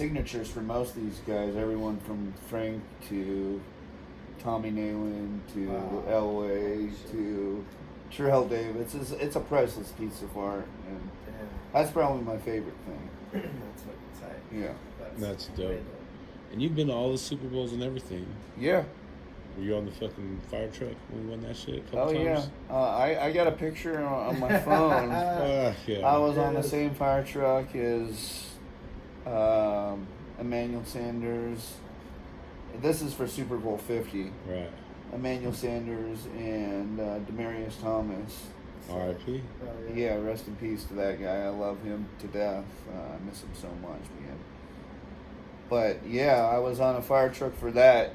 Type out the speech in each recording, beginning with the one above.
signatures for most of these guys. Everyone from Frank to Tommy Nalen to Elway to Terrell Davis. It's a priceless piece of art, and that's probably my favorite thing. That's fucking tight. Yeah. That's dope. And you've been to all the Super Bowls and everything. Yeah. Were you on the fucking fire truck when we won that shit a couple times? I got a picture on my phone. Yeah. I was on the same fire truck as Emmanuel Sanders. This is for Super Bowl 50. Right. Emmanuel Sanders and Demaryius Thomas. R.I.P. Yeah, rest in peace to that guy. I love him to death. I miss him so much, man. But yeah, I was on a fire truck for that.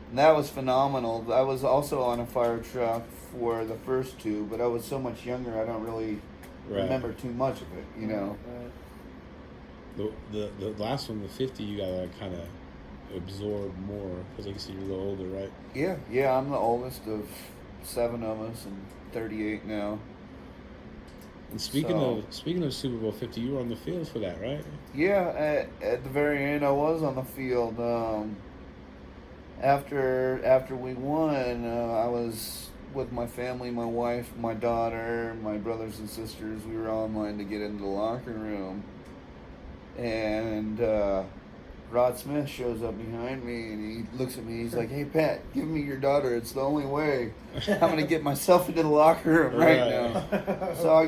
And that was phenomenal. I was also on a fire truck for the first two, but I was so much younger, I don't really remember too much of it, you know. The last one, the 50, you gotta kind of absorb more because like you said, you're a little older, right? Yeah, I'm the oldest of 7 of us, and 38 now. And speaking of Super Bowl 50, you were on the field for that, right? Yeah, at the very end, I was on the field. After we won, I was with my family, my wife, my daughter, my brothers and sisters. We were all in line to get into the locker room, and Rod Smith shows up behind me, and he looks at me. He's like, "Hey, Pat, give me your daughter. It's the only way I'm going to get myself into the locker room right now." So I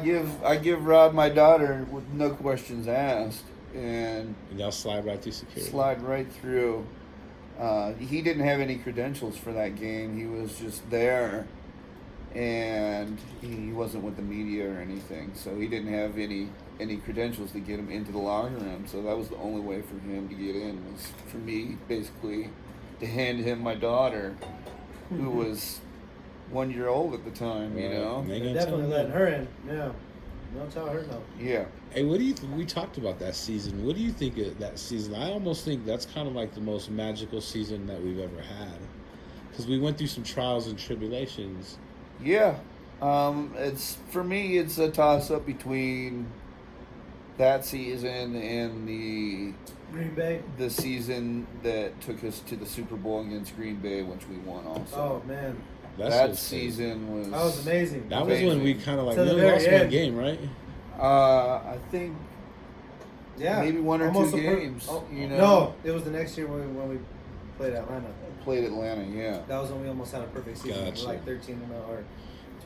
give Rod my daughter with no questions asked, and y'all slide right through security. Slide right through. He didn't have any credentials for that game. He was just there, and he wasn't with the media or anything, so he didn't have any credentials to get him into the locker room. So that was the only way for him to get in, was for me basically to hand him my daughter, who was 1 year old at the time. You know, they're definitely letting her in. Yeah, don't tell her no. Yeah. Hey, what do you think? We talked about that season. What do you think of that season? I almost think that's kind of like the most magical season that we've ever had, because we went through some trials and tribulations. Yeah, it's for me. It's a toss-up between that season and the Green Bay, the season that took us to the Super Bowl against Green Bay, which we won also. Oh man, that season was amazing. That was when we kind of like really lost one game, right? I think. Yeah, maybe one or two games. You know, no, it was the next year when we played Atlanta. Yeah. That was when we almost had a perfect season. Gotcha. We were like 13-0 or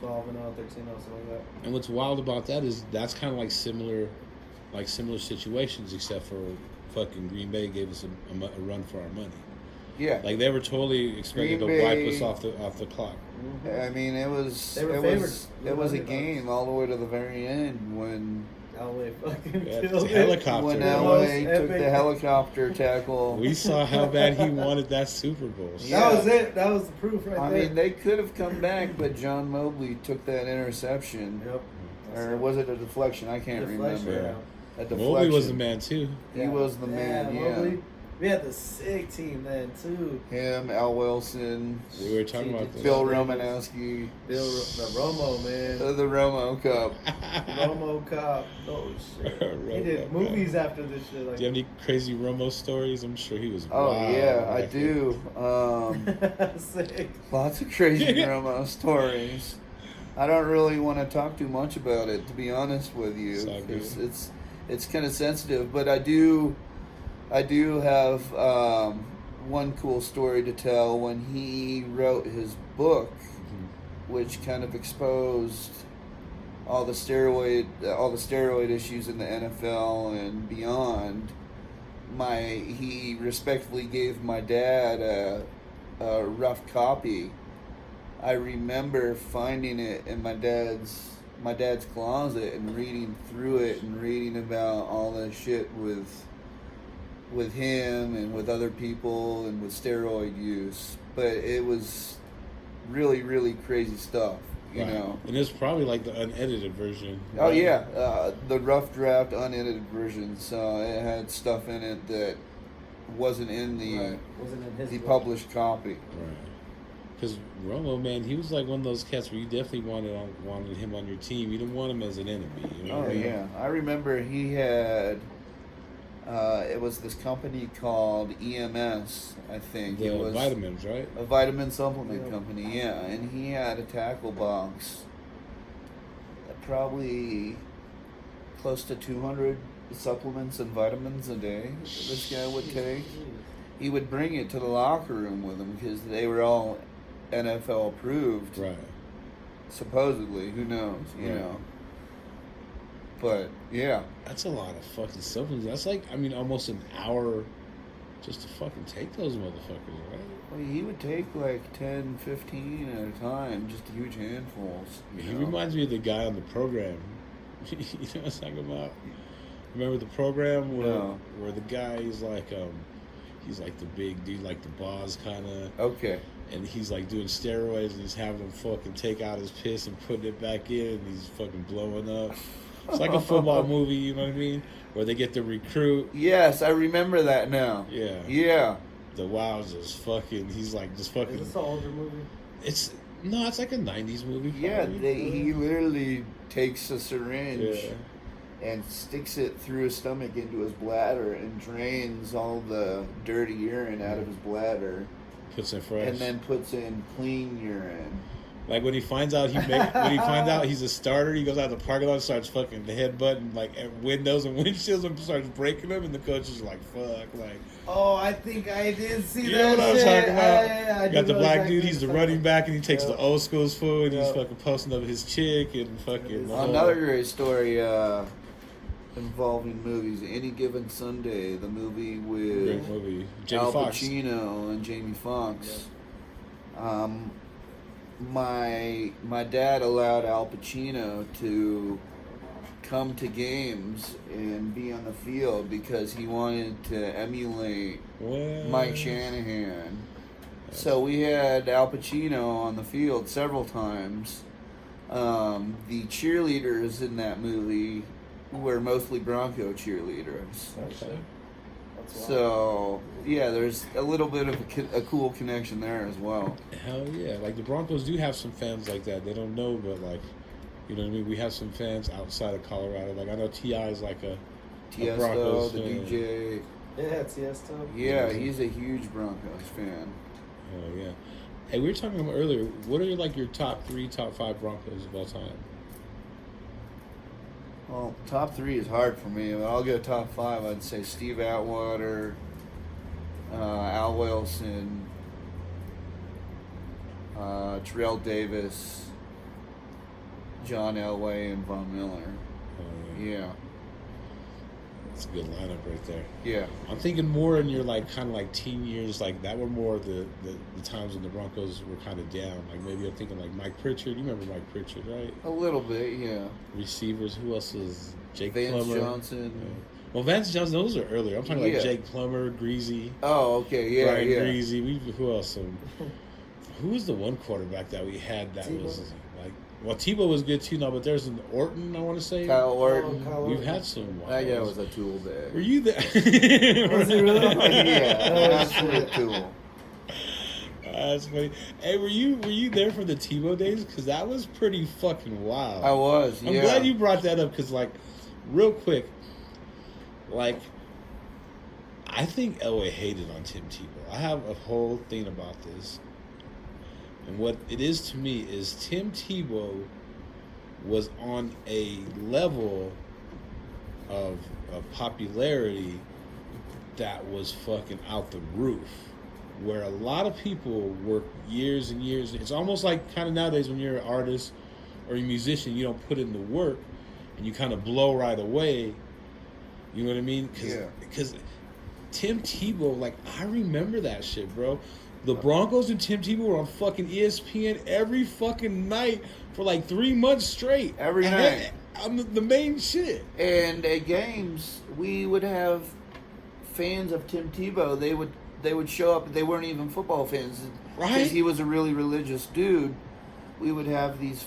12-0, 13-0, something like that. And what's wild about that is that's kind of like similar situations, except for fucking Green Bay gave us a run for our money. Yeah, like they were totally expected to wipe us off the clock. I mean, it was a game all the way to the very end when Elway fucking killed it. Helicopter. When Elway took the helicopter tackle. We saw how bad he wanted that Super Bowl. Yeah. That was it. That was the proof right there. I mean, they could have come back, but John Mobley took that interception. Yep. Or was it a deflection? I can't remember. Yeah. A deflection. Mobley was the man, too. He was the man, Mobley. We had the sick team then, too. Him, Al Wilson. We were talking about this. Bill Romanowski. The Romo, man. The Romo Cup. Romo Cup. Oh, shit. He did movies after this shit. Like, do you have any crazy Romo stories? I'm sure he was wild. Yeah, I do. Sick. Lots of crazy Romo stories. I don't really want to talk too much about it, to be honest with you. It's kind of sensitive, but I do have one cool story to tell. When he wrote his book, which kind of exposed all the steroid issues in the NFL and beyond, he respectfully gave my dad a rough copy. I remember finding it in my dad's closet and reading through it and reading about all that shit with him and with other people and with steroid use. But it was really, really crazy stuff, you know. And it's probably like the unedited version. Oh, right? Yeah. The rough draft unedited version. So it had stuff in it that wasn't in the published copy. Right. Because Romo, man, he was like one of those cats where you definitely wanted him on your team. You didn't want him as an enemy. You know what I mean? Yeah. I remember he had It was this company called EMS, I think. It was vitamins, right? A vitamin supplement company, yeah. And he had a tackle box that probably close to 200 supplements and vitamins a day this guy would take. He would bring it to the locker room with him because they were all NFL approved. Right. Supposedly. Who knows, you know. But, yeah. That's a lot of fucking supplements. That's like, I mean, almost an hour just to fucking take those motherfuckers, right? Well, he would take like 10, 15 at a time, just huge handfuls. He reminds me of the guy on the program. You know what I'm talking about? Remember the program where the guy is like, he's like the big dude, like the boss kind of. Okay. And he's like doing steroids and he's having him fucking take out his piss and putting it back in and he's fucking blowing up. It's like a football movie, you know what I mean? Where they get to recruit. Yes, I remember that now. Yeah. Yeah. The Wowzers fucking, he's like just fucking. Is this an older movie? It's like a 90s movie. Probably. Yeah, he literally takes a syringe and sticks it through his stomach into his bladder and drains all the dirty urine out of his bladder. Puts in fresh. And then puts in clean urine. Like when he finds out he's a starter, he goes out to the parking lot and starts fucking headbutting like windows and windshields and starts breaking them, and the coach is like, "Fuck!" Like, oh, I think I did see that. You know what I'm talking about? Yeah, got the black dude. He's the running back, and he takes the old school's food, and he's fucking posting up his chick and fucking. Another great story involving movies. Any Given Sunday, the movie with Al Pacino and Jamie Foxx. Yeah. My dad allowed Al Pacino to come to games and be on the field because he wanted to emulate Mike Shanahan. So we had Al Pacino on the field several times. The cheerleaders in that movie were mostly Bronco cheerleaders. Okay. So, yeah, there's a little bit of a cool connection there as well. Hell yeah. Like, the Broncos do have some fans like that. They don't know, but, like, you know what I mean? We have some fans outside of Colorado. Like, I know T.I. is like a Broncos the fan. DJ. Yeah, Tiesto. Yeah, he's a huge Broncos fan. Oh, yeah. Hey, we were talking about earlier, what are, like, your top 3, top 5 Broncos of all time? Well, top 3 is hard for me, but I'll go top 5. I'd say Steve Atwater, Al Wilson, Terrell Davis, John Elway, and Von Miller. Yeah. That's a good lineup right there. Yeah. I'm thinking more in your, like, kind of like teen years, like, that were more the times when the Broncos were kind of down. Like, maybe I'm thinking, like, Mike Pritchard. You remember Mike Pritchard, right? A little bit, yeah. Receivers. Who else was? Jake Vance Plummer. Johnson. Yeah. Well, Vance Johnson, those are earlier. I'm talking like Jake Plummer, Greasy. Oh, okay, yeah, Brian Greasy. Who else? Who was the one quarterback that we had that Tebow. was, like... Well, Tebow was good, too, now, but there's an Orton, I want to say. Kyle Orton. We've had some. That guy was a tool bag. Were you there? Was he really? Yeah, absolute tool. That's funny. Hey, were you there for the Tebow days? Because that was pretty fucking wild. I was, I'm glad you brought that up, because, like, real quick, like, I think Elway hated on Tim Tebow. I have a whole thing about this. And what it is to me is Tim Tebow was on a level of popularity that was fucking out the roof, where a lot of people work years and years. It's almost like kind of nowadays when you're an artist or a musician, you don't put in the work and you kind of blow right away. You know what I mean? Because Tim Tebow, like, I remember that shit, bro. The Broncos and Tim Tebow were on fucking ESPN every fucking night for like 3 months straight. Every night. I'm the main shit. And at games, we would have fans of Tim Tebow. They would show up. They weren't even football fans. Right. Because he was a really religious dude. We would have these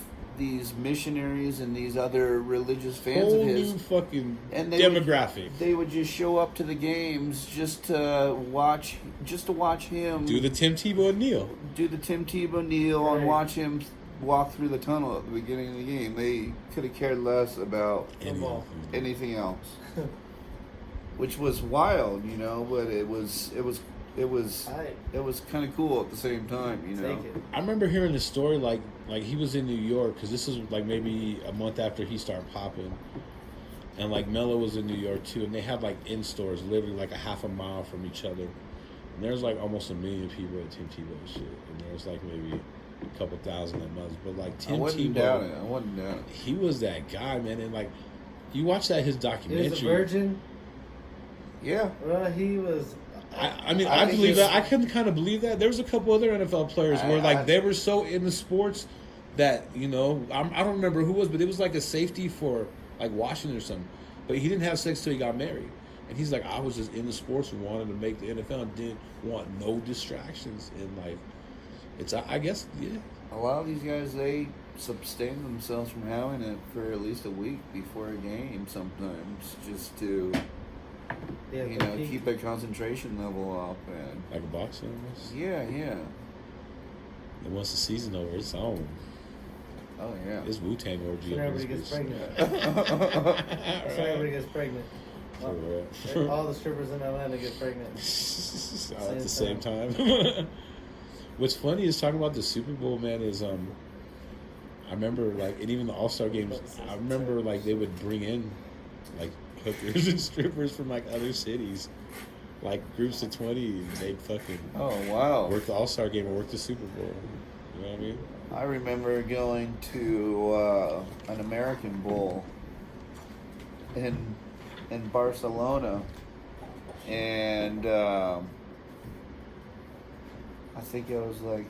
missionaries and these other religious fans Whole of his. new fucking and demographic. They would just show up to the games just to watch him do the Tim Tebow kneel. Do the Tim Tebow kneel and watch him walk through the tunnel at the beginning of the game. They could have cared less about anything else. which was wild, but it was kind of cool at the same time, I remember hearing the story like he was in New York, because this is like maybe a month after he started popping, and like Melo was in New York too, and they had like in stores literally like a half a mile from each other, and there's like almost 1 million people at Tim Tebow shit, and there's like maybe a couple thousand at most, but like Tim Tebow, I wouldn't doubt it. He was that guy, man, and like you watch his documentary. He was a virgin. Yeah. Well, he was. I believe that. I couldn't kind of believe that. There was a couple other NFL players where they were so into sports that I don't remember who it was, but it was like a safety for like Washington or something. But he didn't have sex till he got married, and he's like, I was just into sports and wanted to make the NFL and didn't want no distractions in life. It's I guess a lot of these guys, they sustain themselves from having it for at least a week before a game sometimes, just to keep a concentration level up, and like a boxer almost. Yeah. And once the season over, it's on. Oh yeah. It's Wu-Tang orgy. So everybody gets pregnant. So everybody gets pregnant. All the strippers in Atlanta get pregnant. All at the same time. What's funny is talking about the Super Bowl, man, is I remember like, and even the All-Star games, I remember like they would bring in like hookers and strippers from like other cities, like groups of 20, and they'd fucking work the All-Star game or work the Super Bowl. You know what I mean? I remember going to an American Bowl in Barcelona, and I think I was like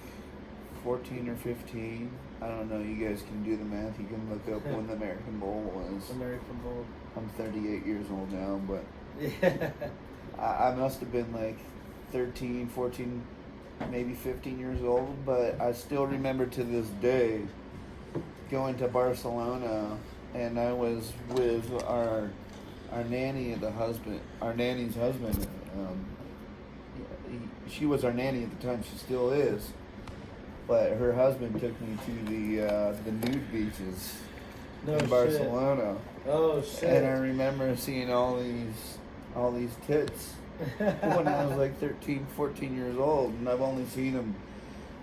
14 or 15. I don't know. You guys can do the math. You can look up when the American Bowl was. American Bowl. I'm 38 years old now, but yeah. I must have been like 13, 14, maybe 15 years old. But I still remember to this day going to Barcelona, and I was with our nanny, our nanny's husband. She was our nanny at the time. She still is. But her husband took me to the nude beaches in Barcelona. Oh shit! And I remember seeing all these tits when I was like 13, 14 years old, and I've only seen them,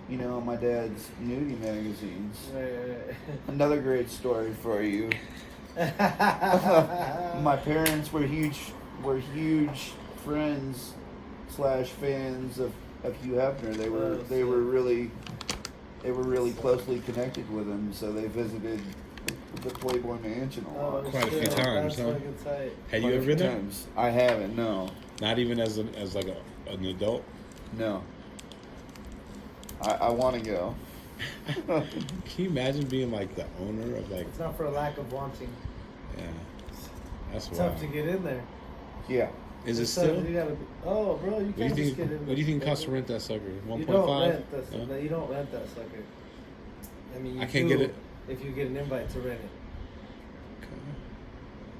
in my dad's nudie magazines. Right. Another great story for you. My parents were huge friends / fans of Hugh Hefner. They were really closely connected with him, so they visited the Playboy Mansion a lot. Quite a few times, huh? Had you ever been there? I haven't, no. Not even as an adult? No. I want to go. Can you imagine being like the owner of like... It's not for a lack of wanting. Yeah. That's it's wild. tough to get in there. Yeah. Is it still? You gotta you can't just get in. What do you think it costs to rent that sucker? 1.5? You don't rent that sucker. I mean, I can't get it if you get an invite to rent it. Okay.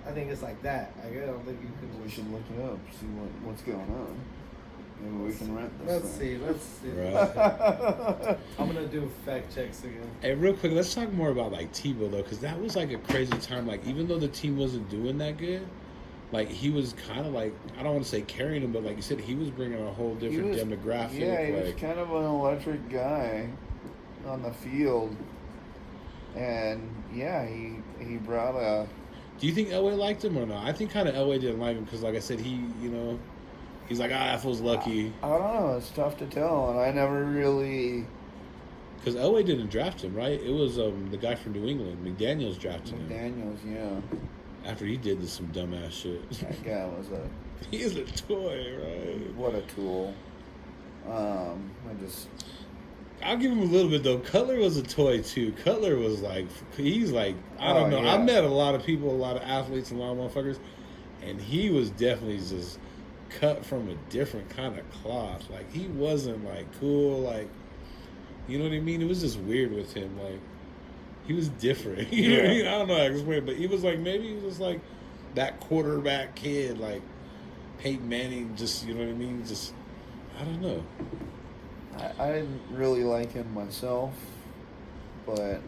I think it's like that. I don't think you can. We should look it up, see what's going on. Maybe we can rent this thing. Let's see. Right. I'm gonna do fact checks again. Hey, real quick, let's talk more about like Tebow though, because that was like a crazy time. Like, even though the team wasn't doing that good, like he was kind of like, I don't want to say carrying him, but like you said, he was bringing a whole different demographic. Yeah, he was kind of an electric guy on the field, and yeah, he brought a. Do you think Elway liked him or not? I think kind of Elway didn't like him because, like I said, he's like, that fool's lucky. I don't know. It's tough to tell, and I never really. Because Elway didn't draft him, right? It was the guy from New England, McDaniels, drafted him. McDaniels, yeah. After he did some dumbass shit. That guy was he is a toy, right? What a tool. I'll give him a little bit though. Cutler was a toy too. Cutler was like, he's like, I don't know. Yeah. I met a lot of people, a lot of athletes, and a lot of motherfuckers, and he was definitely just cut from a different kind of cloth. Like, he wasn't like cool, like, you know what I mean? It was just weird with him. Like, he was different. You know what I mean? I don't know how to explain it, but he was like, maybe he was just like that quarterback kid, like Peyton Manning, just, you know what I mean? Just, I don't know. I didn't really like him myself, but,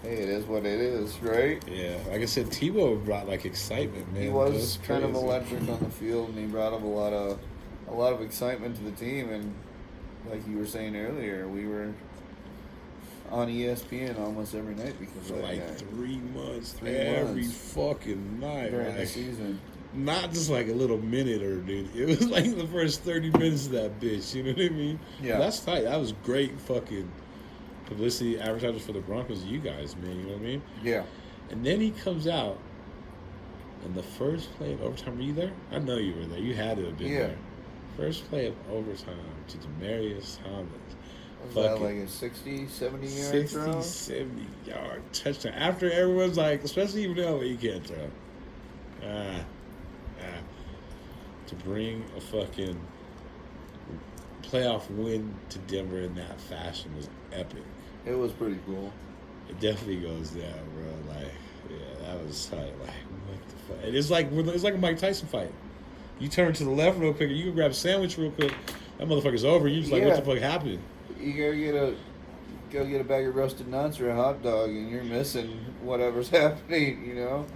Hey, it is what it is, right? Yeah, like I said, Tebow brought like excitement, man. He was kind of electric on the field, and he brought up a lot of excitement to the team. And like you were saying earlier, we were on ESPN almost every night because for of that like guy. 3 months, Every fucking night during like, the season. Not just like a little minute or dude. It was like the first 30 minutes of that bitch. You know what I mean? Yeah, that's tight. That was great fucking publicity, advertisers for the Broncos. You guys, man. You know what I mean? Yeah. And then he comes out, and the first play of overtime. Were you there? I know you were there. You had to have been there. First play of overtime to Demaryius Thomas. Was that like a 60, 70 yard 60, throw? 70 yard touchdown. After everyone's like, especially even though you can't throw. To bring a fucking playoff win to Denver in that fashion was epic. It was pretty cool. It definitely goes down, bro. Like, yeah, that was tight. Like, what the fuck? It's like a Mike Tyson fight. You turn to the left real quick, and you can grab a sandwich real quick. That motherfucker's over. You're just like, what the fuck happened? You go get a bag of roasted nuts or a hot dog, and you're missing whatever's happening. You know.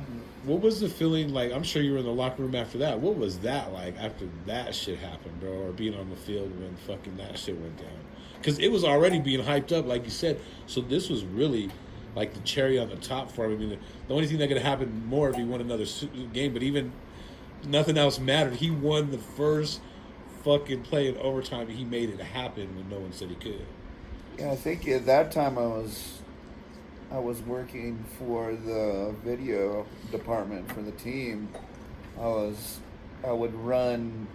What was the feeling like? I'm sure you were in the locker room after that. What was that like after that shit happened, bro? Or being on the field when fucking that shit went down? Because it was already being hyped up, like you said. So this was really like the cherry on the top for him. I mean, the only thing that could have happened more if he won another game, but even nothing else mattered. He won the first fucking play in overtime, and he made it happen when no one said he could. Yeah, I think at that time I was working for the video department for the team. I would run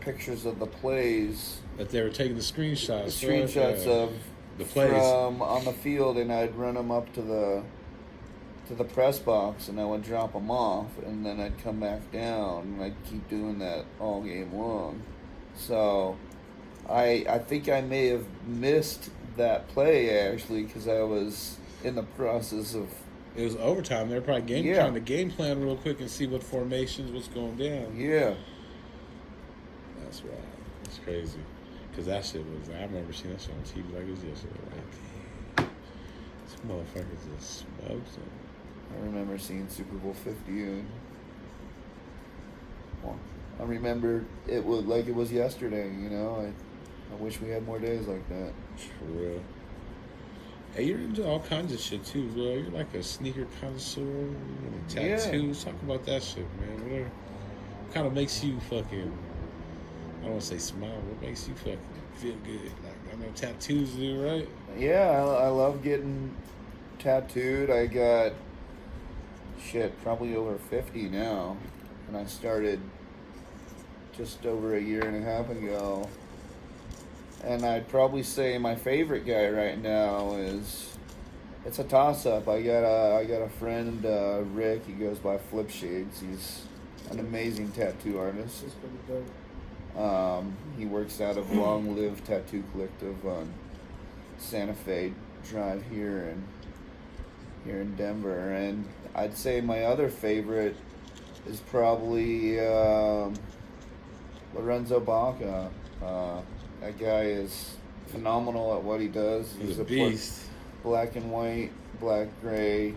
pictures of the plays That they were taking the screenshots. Of the plays from on the field, and I'd run them up to the press box, and I would drop them off, and then I'd come back down, and I'd keep doing that all game long. So I think I may have missed that play actually because I was in the process of. It was overtime. They were probably trying to game plan real quick and see what formations was going down. Yeah. That's right. It's crazy. Because that shit was, I remember seeing that shit on TV like it was yesterday. Like, damn, this motherfucker just smoked him. I remember seeing Super Bowl 50 and I remember it was like it was yesterday, you know. I wish we had more days like that. For real. Hey, you're into all kinds of shit too, bro. You're like a sneaker connoisseur, tattoos. Talk about that shit, man. Whatever. What kind of makes you fucking, I don't want to say smile, what makes you fucking feel good? Like, I know tattoos do, right? Yeah, I love getting tattooed. I got, probably over 50 now. And I started just over a year and a half ago. And I'd probably say my favorite guy right now it's a toss-up. I got a friend, Rick. He goes by Flip Shades. He's an amazing tattoo artist. He's pretty dope. He works out of Long Live Tattoo Collective on Santa Fe Drive here in Denver. And I'd say my other favorite is probably Lorenzo Baca. That guy is phenomenal at what he does. He's a beast. Black and white, black, gray,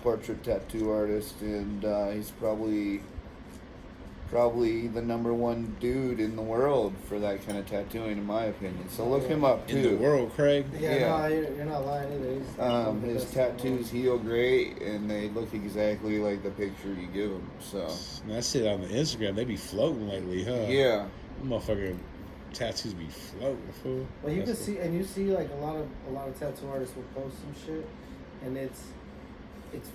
portrait tattoo artist, and he's probably the number one dude in the world for that kind of tattooing, in my opinion. So look him up too. In the world, Craig. Yeah. No, you're not lying either. His tattoos heal great, and they look exactly like the picture you give them. So That's it on the Instagram. They be floating lately, huh? Yeah. Motherfucker. Tattoos be floating, fool. Well, you see like a lot of tattoo artists will post some shit, and it's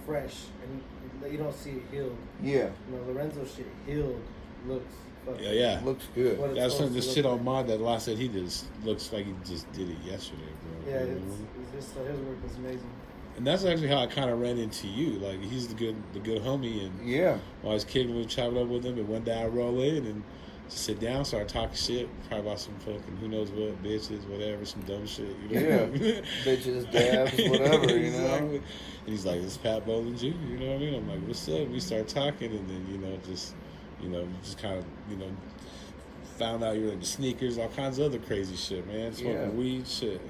fresh, and you don't see it healed. Yeah. You know, Lorenzo shit healed looks. Yeah. Looks good. That's the shit on mine that last said he just looks like he just did it yesterday, bro. Yeah, his work is amazing. And that's actually how I kind of ran into you. Like, he's the good homie, and yeah, while I was kicking with, chopping up with him, and one day I roll in and sit down, start talking shit, probably about some fucking who knows what, bitches, whatever, some dumb shit, you know? Yeah, bitches, dabs, whatever, you know? Exactly. And he's like, "This is Pat Bowling Jr., you know what I mean?" I'm like, "What's up?" We start talking, and then, just kind of, found out you were into sneakers, all kinds of other crazy shit, man. Smoking weed, shit.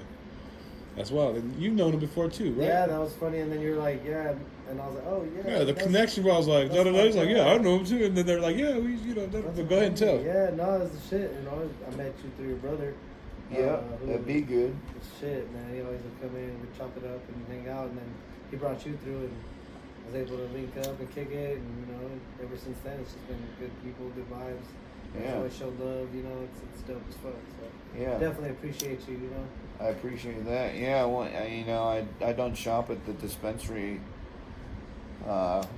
That's wild. And you've known him before too, right? Yeah, that was funny. And then you're like, yeah. And I was like, oh, yeah. Yeah, the connection where I was like, he's like, yeah, I know him too. And then they're like, yeah, but go ahead and tell. Yeah, no, it's the shit. I met you through your brother. Yeah, that'd be good. Shit, man. He always would come in, we'd chop it up and hang out. And then he brought you through and I was able to link up and kick it. And, ever since then, it's just been good people, good vibes. Yeah. Always show love, it's dope as fuck. So, yeah. Definitely appreciate you, I appreciate that. Yeah, well, I don't shop at the dispensary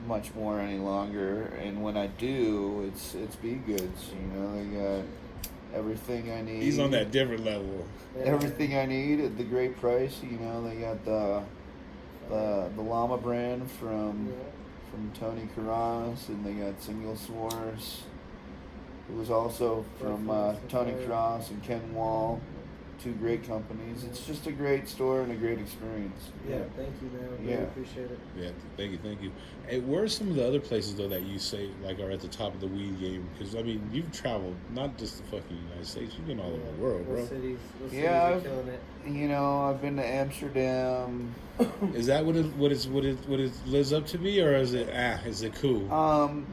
much more any longer, and when I do, it's Be Goods. They got everything I need. He's on that different level. Everything I need at the great price. They got the Llama brand from Tony Carras, and they got Single Source. It was also from Tony Cross and Ken Wall, two great companies. It's just a great store and a great experience. Yeah, thank you, man. I really appreciate it. Yeah, thank you. Hey, where are some of the other places, though, that you say, like, are at the top of the weed game? Because, you've traveled, not just the fucking United States, you've been all over the world, bro. What cities are killing it? I've been to Amsterdam. Is that what it lives up to be, or is it cool?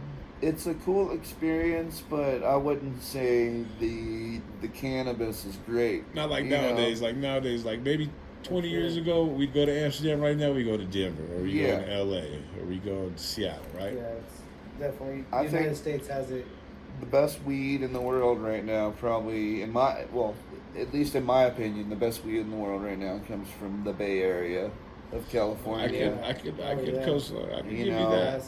It's a cool experience, but I wouldn't say the cannabis is great. Not like nowadays. Like nowadays, like maybe 20 years ago, we'd go to Amsterdam. Right now, we go to Denver, or we go to LA, or we go to Seattle, right? Yeah, it's definitely. The United States has it. The best weed in the world right now, probably at least in my opinion, the best weed in the world right now comes from the Bay Area of California. I could give you that.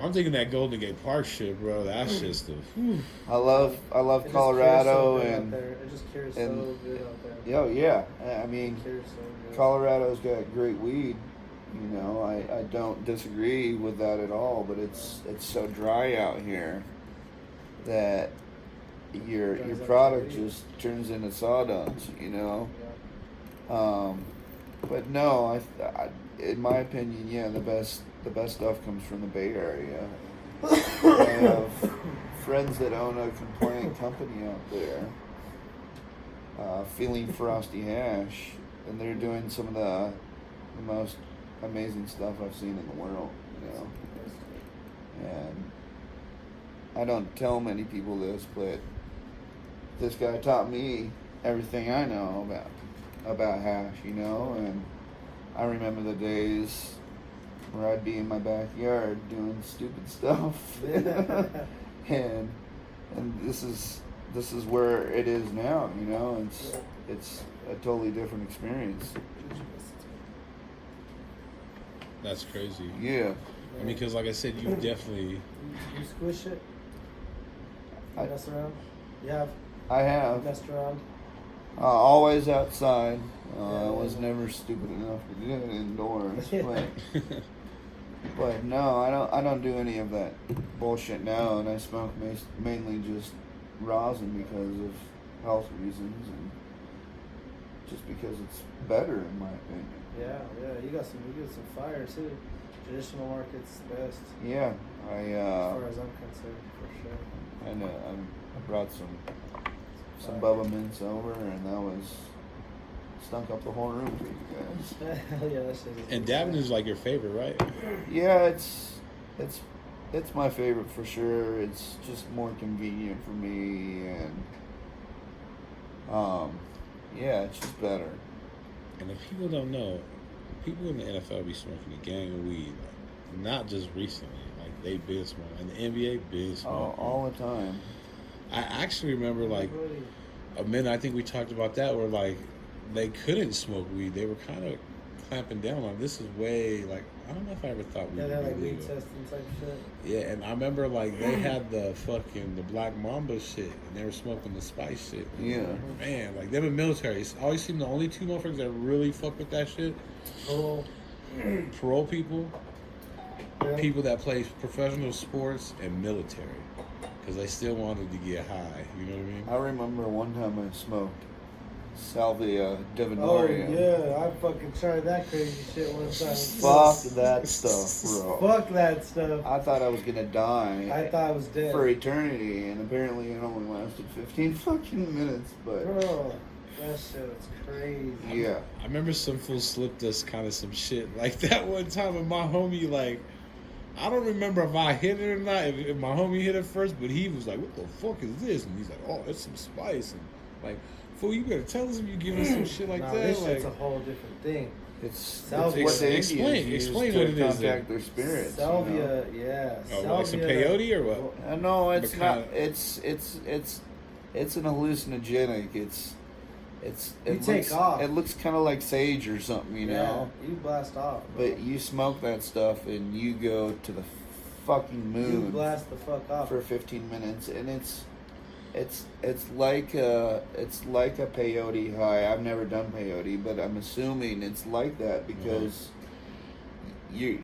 I'm thinking that Golden Gate Park shit, bro. That's just the. I love Colorado and it just cures so good out there. Yeah. Colorado's got great weed. I don't disagree with that at all. But it's so dry out here that your product just turns into sawdust. But no, in my opinion, the best stuff comes from the Bay Area. I have friends that own a compliant company out there, Feeling Frosty Hash, and they're doing some of the most amazing stuff I've seen in the world. And I don't tell many people this, but this guy taught me everything I know about hash, and I remember the days where I'd be in my backyard doing stupid stuff, and this is where it is now, it's a totally different experience. That's crazy. Yeah. Because like I said, you definitely. You squish it. Mess around. I have. Messed around. Always outside. I was never stupid enough to do it indoors. But no, I don't do any of that bullshit now, and I smoke mainly just rosin because of health reasons and just because it's better in my opinion. Yeah, you got some fire too. Traditional market's the best. Yeah, as far as I'm concerned, for sure. I know. I brought some Bubba Mints over, and that was stunk up the whole room for you guys. Hell yeah, that shit is. And dabbing is like your favorite, right? Yeah, it's my favorite for sure. It's just more convenient for me, and it's just better. And if people don't know, people in the NFL be smoking a gang of weed, not just recently. Like they've been smoking, and the NBA been smoking all the time. I actually remember a minute. I think we talked about that where they couldn't smoke weed. They were kind of clamping down on this. Is way I don't know if I ever thought weed. Yeah, weed testing type shit. Yeah, and I remember they had the Black Mamba shit, and they were smoking the spice shit. Yeah, man, them in military. It's always seem the only two motherfuckers that really fuck with that shit. Parole people, people that play professional sports, and military, because they still wanted to get high. You know what I mean? I remember one time I smoked Salvia Demaryius. Oh yeah, I fucking tried that crazy shit one time. Fuck that stuff, bro. Fuck that stuff. I thought I was gonna die. I thought I was dead for eternity, and apparently it only lasted 15 fucking minutes. But bro. That shit was crazy. Yeah. I remember some fool slipped us kind of some shit like that one time, and my homie, like, I don't remember if I hit it or not, if my homie hit it first, but he was like, what the fuck is this? And he's like, oh, that's some spice. And like, fool, you better tell us if you giving us some shit like that. This like, shit's a whole different thing. It's Salvia. what the Explain Indians use what to it is, contact their spirits. Salvia, yeah. Oh, Salvia, like some peyote or what? No, it's But not. kinda- It's an hallucinogenic. It looks kind of like sage or something, you know. You blast off. Bro. But you smoke that stuff and you go to the fucking moon. You blast the fuck off for 15 minutes, and it's like a peyote high. I've never done peyote, but I'm assuming it's like that because you